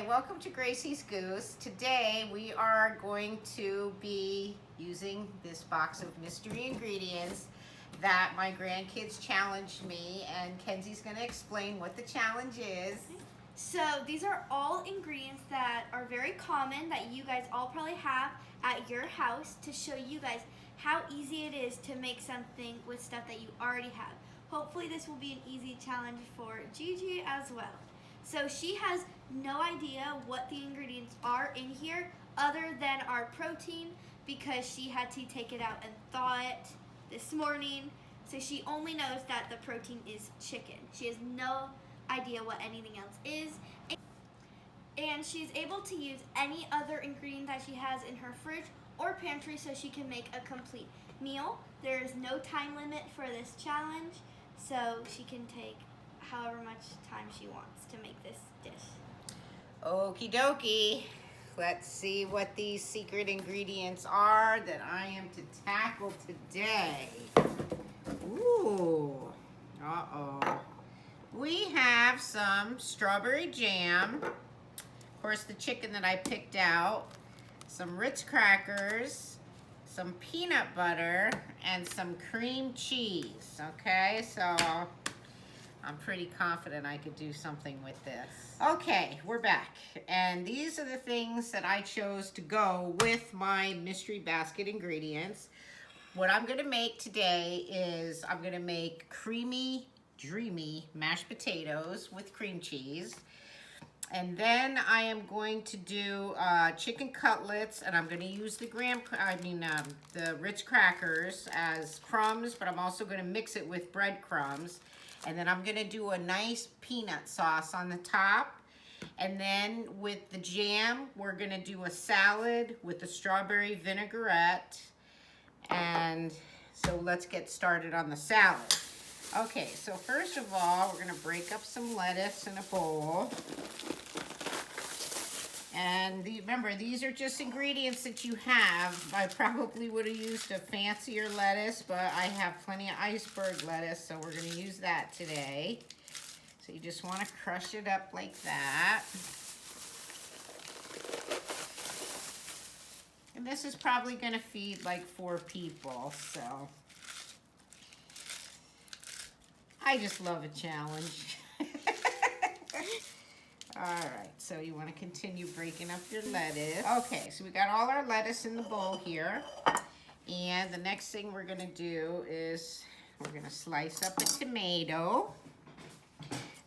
Hi, welcome to Gracie's Goose. Today we are going to be using this box of mystery ingredients that my grandkids challenged me, and Kenzie's going to explain what the challenge is. So these are all ingredients that are very common that you guys all probably have at your house to show you guys how easy it is to make something with stuff that you already have. Hopefully this will be an easy challenge for Gigi as well. So she has no idea what the ingredients are in here other than our protein because she had to take it out and thaw it this morning. So she only knows that the protein is chicken. She has no idea what anything else is. And she's able to use any other ingredient that she has in her fridge or pantry so she can make a complete meal. There is no time limit for this challenge, so she can take however much time she wants to make this dish. Okie dokie. Let's see what these secret ingredients are that I am to tackle today. Ooh. Uh-oh. We have some strawberry jam. Of course, the chicken that I picked out. Some Ritz crackers. Some peanut butter. And some cream cheese. Okay, so I'm pretty confident I could do something with this. Okay, we're back. And these are the things that I chose to go with my mystery basket ingredients. What I'm gonna make today is I'm gonna make creamy, dreamy mashed potatoes with cream cheese. And then I am going to do chicken cutlets, and I'm gonna use the the Ritz crackers as crumbs, but I'm also gonna mix it with breadcrumbs. And then I'm gonna do a nice peanut sauce on the top. And then with the jam, we're gonna do a salad with the strawberry vinaigrette. And so let's get started on the salad. Okay, so first of all, we're gonna break up some lettuce in a bowl. And remember, these are just ingredients that you have. I probably would have used a fancier lettuce, but I have plenty of iceberg lettuce, so we're gonna use that today. So you just wanna crush it up like that. And this is probably gonna feed like 4 people, so. I just love a challenge. All right, so you want to continue breaking up your lettuce. Okay, so we got all our lettuce in the bowl here. And the next thing we're gonna do is we're gonna slice up a tomato.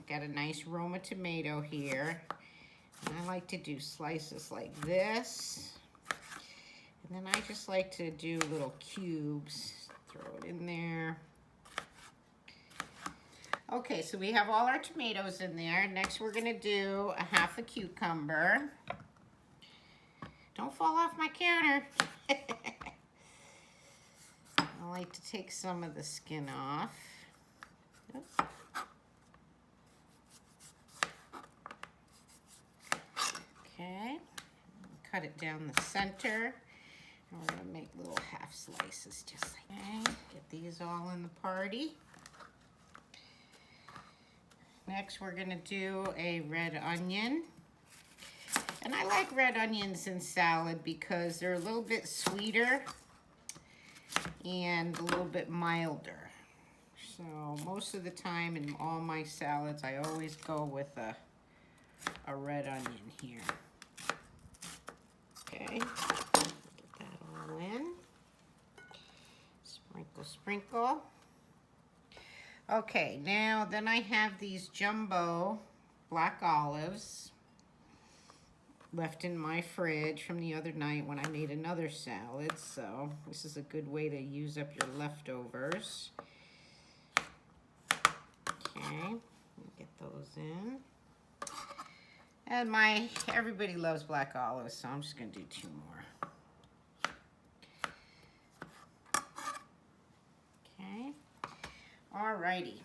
Got a nice Roma tomato here. And I like to do slices like this. And then I just like to do little cubes. Throw it in there. Okay, so we have all our tomatoes in there. Next, we're gonna do a half a cucumber. Don't fall off my counter. I like to take some of the skin off. Oops. Okay, cut it down the center. And we're gonna make little half slices just like that. Get these all in the party. Next, we're gonna do a red onion. And I like red onions in salad because they're a little bit sweeter and a little bit milder. So most of the time in all my salads, I always go with a red onion here. Okay, get that all in. Sprinkle, sprinkle. Okay, now then I have these jumbo black olives left in my fridge from the other night when I made another salad. So this is a good way to use up your leftovers. Okay, get those in. And everybody loves black olives, so I'm just gonna do 2 more. Alrighty,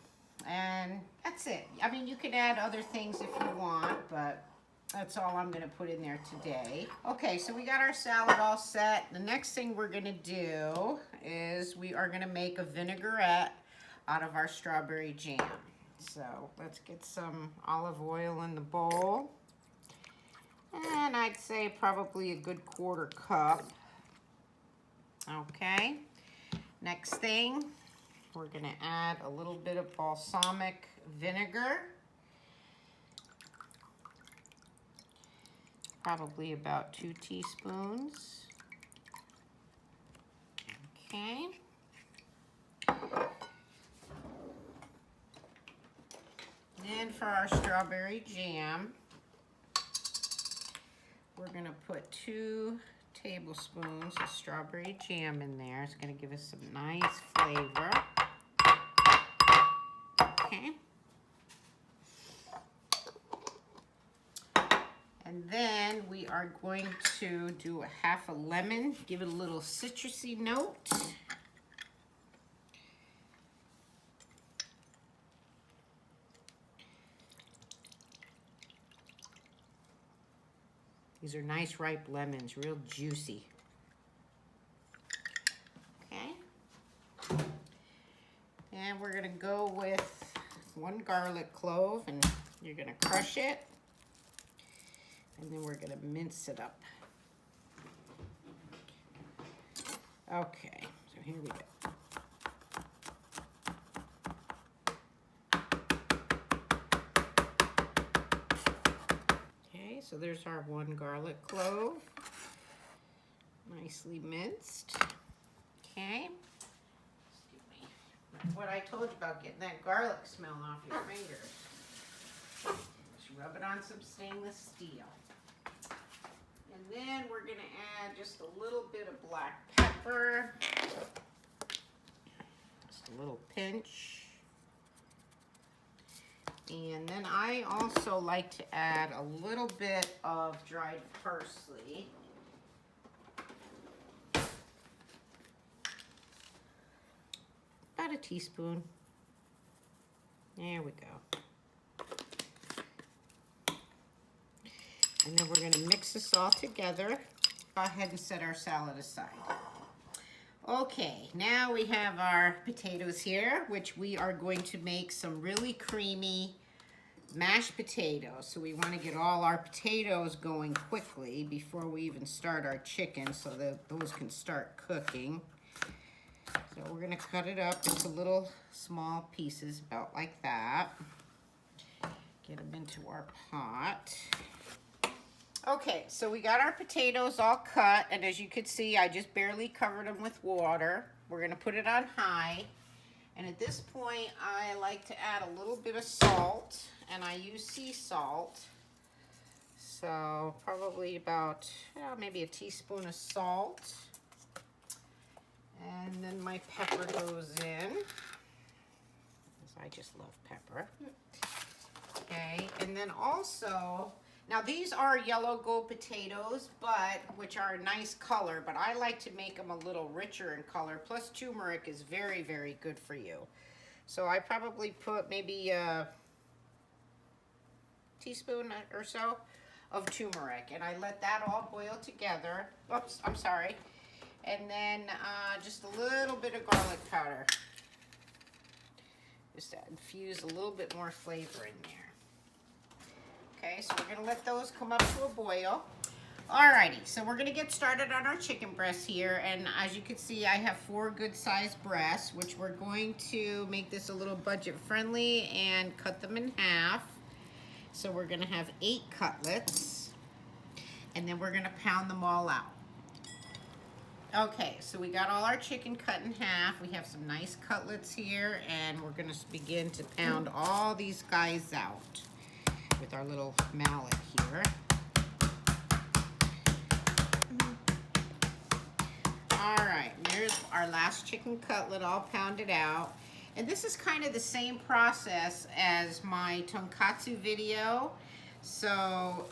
and that's it. I mean, you can add other things if you want, but that's all I'm gonna put in there today. Okay, so we got our salad all set. The next thing we're gonna do is we are gonna make a vinaigrette out of our strawberry jam. So let's get some olive oil in the bowl. say probably a good 1/4 cup. Okay. Next thing, we're gonna add a little bit of balsamic vinegar. Probably about 2 teaspoons. Okay. And for our strawberry jam, we're gonna put 2 tablespoons of strawberry jam in there. It's gonna give us some nice flavor. Okay. And then we are going to do a 1/2 lemon, give it a little citrusy note. These are nice ripe lemons, real juicy. Okay. And we're gonna go with 1 garlic clove, and you're gonna crush it. And then we're gonna mince it up. Okay, so here we go. So there's our 1 garlic clove, nicely minced. Okay. Excuse me. What I told you about getting that garlic smell off your fingers. Just rub it on some stainless steel. And then we're gonna add just a little bit of black pepper. Just a little pinch. And then I also like to add a little bit of dried parsley. About a teaspoon. There we go. And then we're going to mix this all together. Go ahead and set our salad aside. Okay, now we have our potatoes here, which we are going to make some really creamy mashed potatoes. So we want to get all our potatoes going quickly before we even start our chicken so that those can start cooking. So we're going to cut it up into little small pieces about like that. Get them into our pot. Okay, so we got our potatoes all cut, and as you can see, I just barely covered them with water. We're gonna put it on high, and at this point, I like to add a little bit of salt, and I use sea salt. So probably about, maybe a teaspoon of salt. And then my pepper goes in, because I just love pepper. Okay, and then also, now these are yellow gold potatoes, which are a nice color, but I like to make them a little richer in color. Plus turmeric is very, very good for you. So I probably put maybe a teaspoon or so of turmeric, and I let that all boil together. Oops, I'm sorry. And then just a little bit of garlic powder. Just to infuse a little bit more flavor in there. Okay, so we're gonna let those come up to a boil. Alrighty, so we're gonna get started on our chicken breasts here, and as you can see, I have 4 good sized breasts, which we're going to make this a little budget friendly and cut them in half. So we're gonna have 8 cutlets, and then we're gonna pound them all out. Okay, so we got all our chicken cut in half. We have some nice cutlets here, and we're gonna begin to pound all these guys out with our little mallet here. All right, there's our last chicken cutlet all pounded out. And this is kind of the same process as my tonkatsu video. So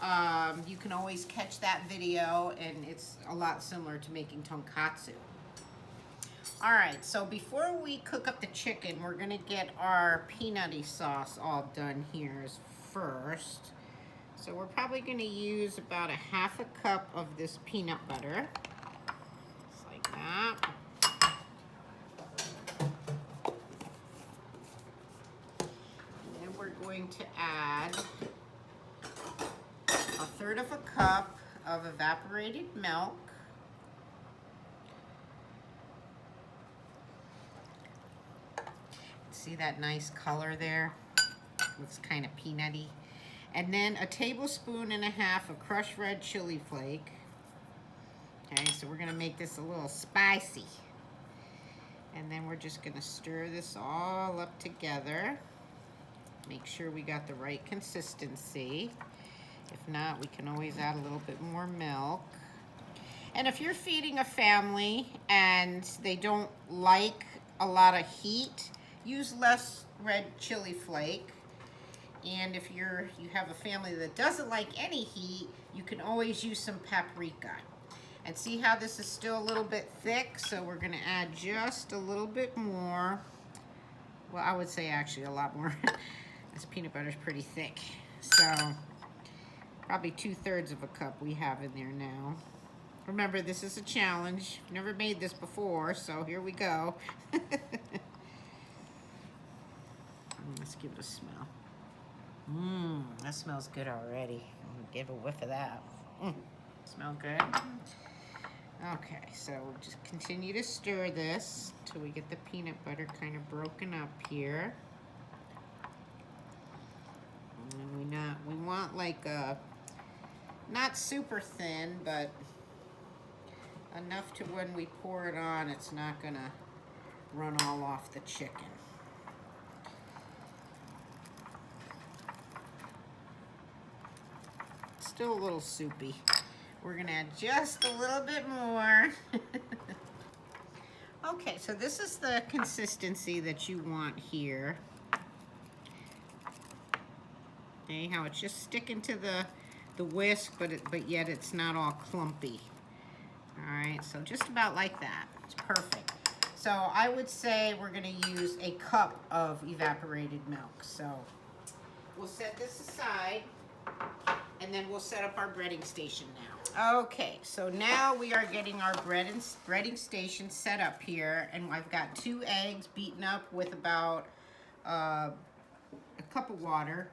you can always catch that video, and it's a lot similar to making tonkatsu. All right, so before we cook up the chicken, we're gonna get our peanutty sauce all done here first. So we're probably gonna use about a 1/2 cup of this peanut butter. Just like that. And then we're going to add 1/3 of a cup of evaporated milk. See that nice color there? Looks kind of peanutty. And then a tablespoon and a half of crushed red chili flake. Okay, so we're gonna make this a little spicy. And then we're just gonna stir this all up together. Make sure we got the right consistency. If not, we can always add a little bit more milk. And if you're feeding a family and they don't like a lot of heat, use less red chili flake. And if you have a family that doesn't like any heat, you can always use some paprika. And see how this is still a little bit thick, so we're gonna add just a little bit more. Well, I would say actually a lot more. This peanut butter is pretty thick. So probably 2/3 of a cup we have in there now. Remember, this is a challenge. Never made this before, so here we go. Let's give it a smell. That smells good already. I'm gonna give a whiff of that. Smell good? Okay, so we'll just continue to stir this until we get the peanut butter kind of broken up here. And we want like a, not super thin, but enough to when we pour it on, it's not gonna run all off the chicken. Still a little soupy. We're gonna add just a little bit more. Okay, so this is the consistency that you want here. Okay, how it's just sticking to the whisk, but yet it's not all clumpy. All right, so just about like that. It's perfect. So I would say we're gonna use a cup of evaporated milk. So we'll set this aside, and then we'll set up our breading station now. Okay, so now we are getting our breading station set up here, and I've got 2 eggs beaten up with about a cup of water.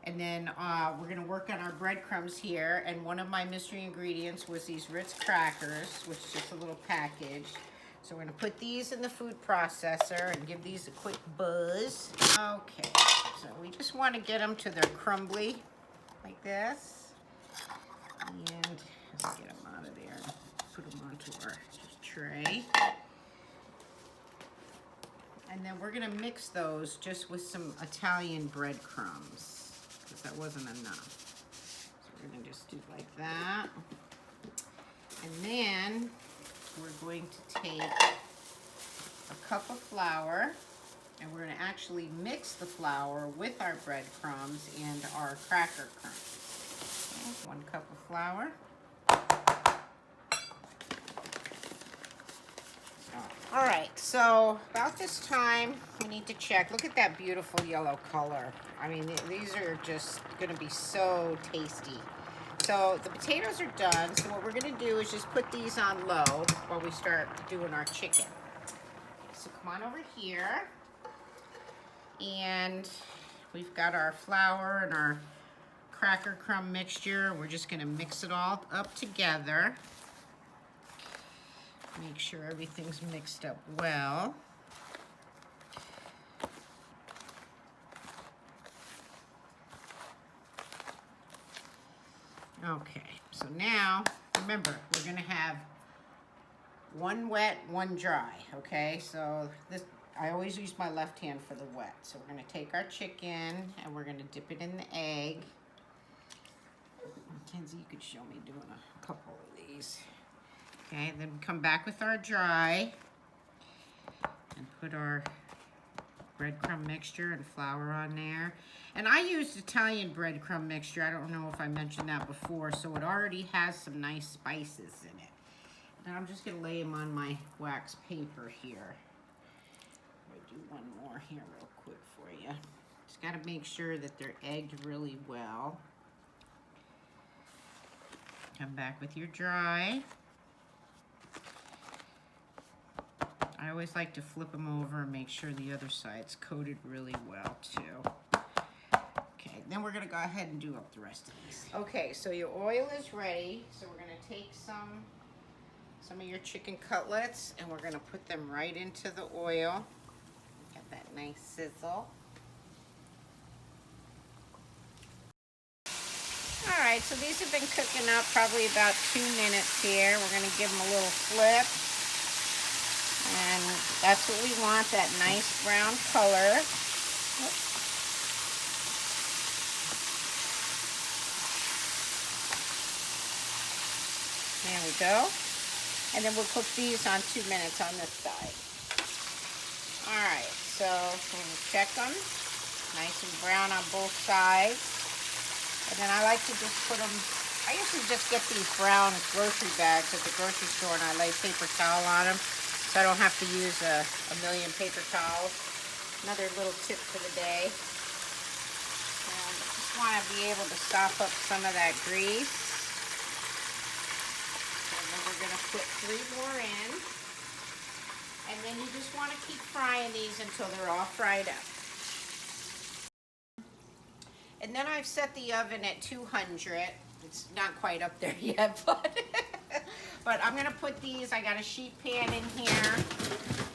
And then we're gonna work on our breadcrumbs here, and one of my mystery ingredients was these Ritz crackers, which is just a little package. So we're gonna put these in the food processor and give these a quick buzz. Okay, so we just wanna get them to their crumbly, like this. And let's get them out of there and put them onto our tray. And then we're gonna mix those just with some Italian breadcrumbs, because that wasn't enough. So we're gonna just do like that. And then we're going to take a cup of flour, and we're gonna actually mix the flour with our breadcrumbs and our cracker crumbs. Okay, 1 cup of flour. All right, so about this time, we need to check. Look at that beautiful yellow color. I mean, these are just gonna be so tasty. So the potatoes are done, so what we're gonna do is just put these on low while we start doing our chicken. So come on over here. And we've got our flour and our cracker crumb mixture. We're just gonna mix it all up together. Make sure everything's mixed up well. Okay, so now, remember, we're gonna have 1 wet, 1 dry, okay? So this, I always use my left hand for the wet. So we're gonna take our chicken and we're gonna dip it in the egg. Kenzie, you could show me doing a couple of these. Okay, then we come back with our dry and put our breadcrumb mixture and flour on there. And I used Italian breadcrumb mixture. I don't know if I mentioned that before, so it already has some nice spices in it. And I'm just gonna lay them on my wax paper here. I'll do one more here real quick for you. Just gotta make sure that they're egged really well. Come back with your dry. I always like to flip them over and make sure the other side's coated really well too. Okay, then we're gonna go ahead and do up the rest of these. Okay, so your oil is ready. So we're gonna take some of your chicken cutlets and we're gonna put them right into the oil. Get that nice sizzle. All right, so these have been cooking up probably about 2 minutes here. We're gonna give them a little flip. And that's what we want, that nice brown color. Oops. There we go. And then we'll cook these on 2 minutes on this side. All right, so we'll check them. Nice and brown on both sides. And then I like to just put them, I usually just get these brown grocery bags at the grocery store and I lay paper towel on them so I don't have to use a million paper towels. Another little tip for the day. And I just want to be able to sop up some of that grease. We're going to put 3 more in. And then you just want to keep frying these until they're all fried up. And then I've set the oven at 200. It's not quite up there yet, but I'm going to put these, I got a sheet pan in here.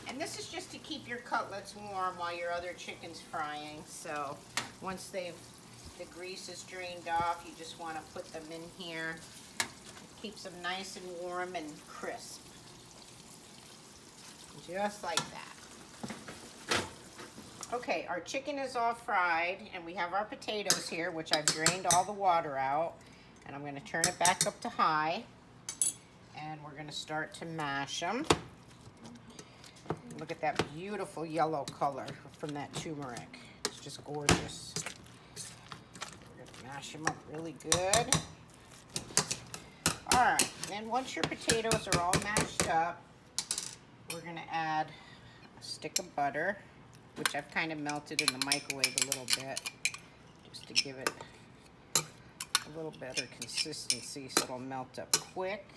And this is just to keep your cutlets warm while your other chicken's frying. So once the grease is drained off, you just want to put them in here. Keeps them nice and warm and crisp. Just like that. Okay, our chicken is all fried and we have our potatoes here, which I've drained all the water out. And I'm going to turn it back up to high. And we're going to start to mash them. Look at that beautiful yellow color from that turmeric. It's just gorgeous. We're going to mash them up really good. All right, then once your potatoes are all mashed up, we're gonna add a stick of butter, which I've kind of melted in the microwave a little bit, just to give it a little better consistency so it'll melt up quick.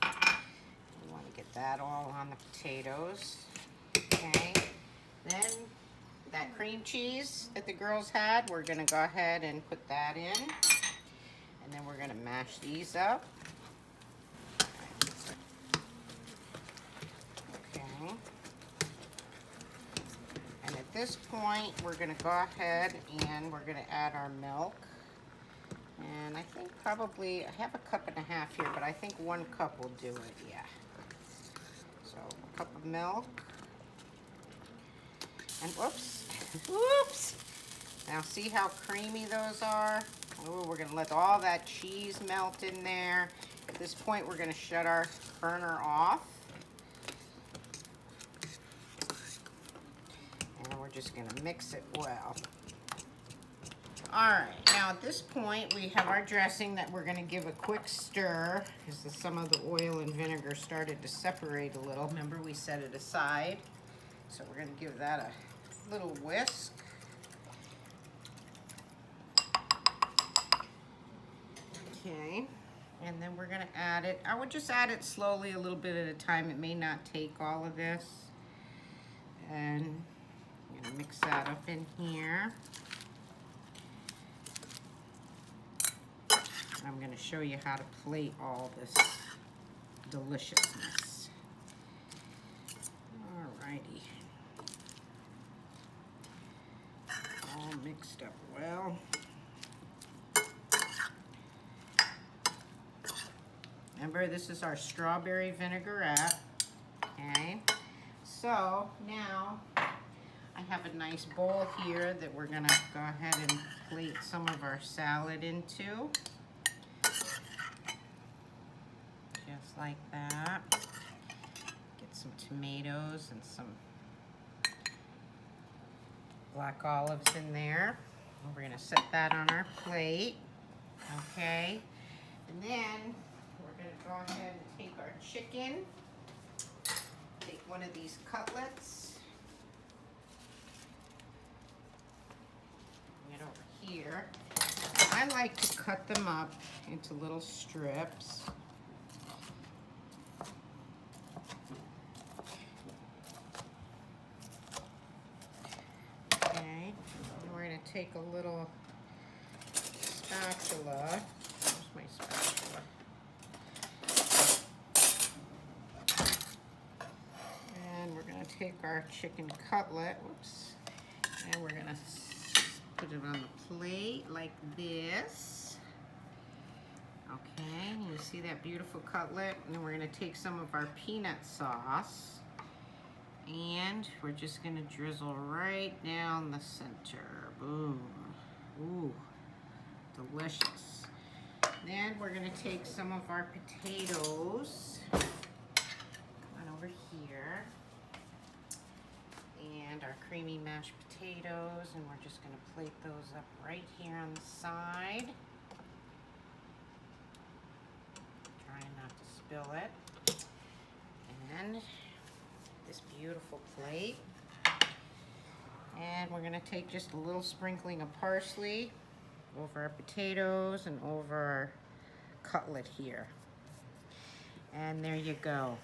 We want to get that all on the potatoes. Okay, then that cream cheese that the girls had, we're gonna go ahead and put that in. And then we're gonna mash these up. And at this point, we're going to go ahead and we're going to add our milk. And I think probably, I have a cup and a half here, but I think 1 cup will do it, yeah. So, a cup of milk. And whoops, whoops. Now see how creamy those are? Oh, we're going to let all that cheese melt in there. At this point, we're going to shut our burner off. We're just going to mix it well. All right, now at this point we have our dressing that we're going to give a quick stir because some of the oil and vinegar started to separate a little. Remember, we set it aside. So we're going to give that a little whisk. Okay, and then we're going to add it. I would just add it slowly, a little bit at a time. It may not take all of this. And I'm going to mix that up in here. I'm going to show you how to plate all this deliciousness. Alrighty. All mixed up well. Remember, this is our strawberry vinaigrette. Okay. So now I have a nice bowl here that we're gonna go ahead and plate some of our salad into. Just like that. Get some tomatoes and some black olives in there. And we're gonna set that on our plate. Okay. And then we're gonna go ahead and take our chicken. Take one of these cutlets. Bring it over here. I like to cut them up into little strips. Okay, and we're going to take a little spatula. Where's my spatula? And we're going to take our chicken cutlet, whoops, and we're going to put it on the plate like this. Okay, you see that beautiful cutlet? And then we're going to take some of our peanut sauce. And we're just gonna drizzle right down the center. Boom. Ooh, delicious. Then we're gonna take some of our potatoes. Come on over here. And our creamy mashed potatoes. And we're just gonna plate those up right here on the side. Trying not to spill it. And this beautiful plate, and we're going to take just a little sprinkling of parsley over our potatoes and over our cutlet here, and there you go.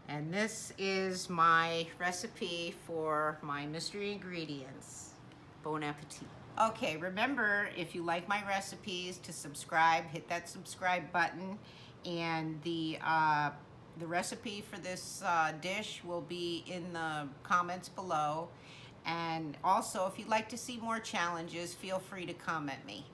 And this is my recipe for my mystery ingredients. Bon appetit. Okay, remember, if you like my recipes, to subscribe, hit that subscribe button, and the recipe for this dish will be in the comments below. And also, if you'd like to see more challenges, feel free to comment me.